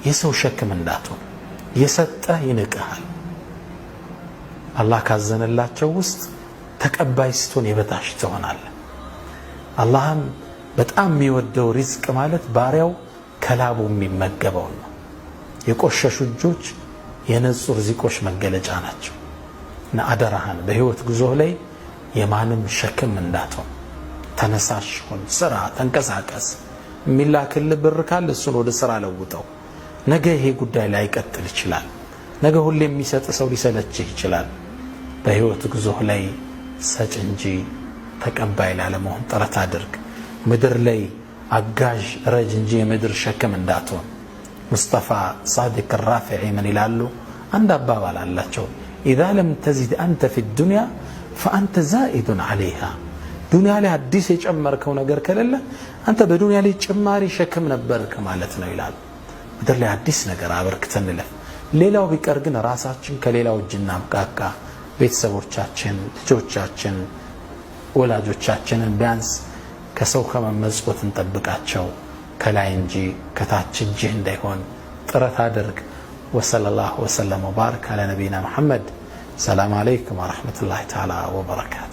የሰው ሸክም እንዳትሆን። የሰጠ ይንቅሃል። አላህ ካዘነላቸው ውስጥ ተቀባይ ስትሆን የበታች ትሆናለህ። አላህም በጣም የሚወደው ሪዝቅ ማለት ባሪያው ከላቡ የሚመገበው ነው። የቆሸሹ እጆች የነጹ ርዚቆች መገለጫ ናቸው። እና አደራህን በህይወት ጉዞ ላይ የማንም ሸክም እንዳትሆን ተነሳሽ ሁን። ስራ፣ ተንቀሳቀስ። የሚላክልህ ብር ካለ እሱን ወደ ስራ ለውጠው። ነገ ይሄ ጉዳይ ላይቀጥል ይችላል። ነገ ሁሌ የሚሰጥ ሰው ሊሰለችህ ይችላል። በህይወት ጉዞ ላይ ሰጭ እንጂ ተቀባይ ላለመሆን ጥረት አድርግ። ምድር ላይ አጋዥ ረጅ እንጂ የምድር ሸክም እንዳትሆን። ሙስጠፋ ሳዲቅ ራፊዒ ምን ይላሉ? አንድ አባባል አላቸው። ኢዛ ለም ተዚድ አንተ ፊ ዱንያ ፈአንተ ዛኢዱን ዐለይሃ። ዱንያ ላይ አዲስ የጨመርከው ነገር ከሌለ አንተ በዱንያ ላይ ጭማሪ ሸክም ነበርክ ማለት ነው ይላሉ። ምድር ላይ አዲስ ነገር አበርክተን እንለፍ። ሌላው ቢቀር ግን ራሳችን ከሌላው እጅ እናብቃቃ። ቤተሰቦቻችን፣ ልጆቻችን፣ ወላጆቻችንን ቢያንስ ከሰው ከመመጽወት እንጠብቃቸው፣ ከላይ እንጂ ከታች እጅህ እንዳይሆን ጥረት አድርግ። ወሰለላሁ ወሰለም ወባረከ አላ ነቢይና ሙሐመድ። ሰላም አለይኩም ወረሕመቱላሂ ተዓላ ወበረካቱ።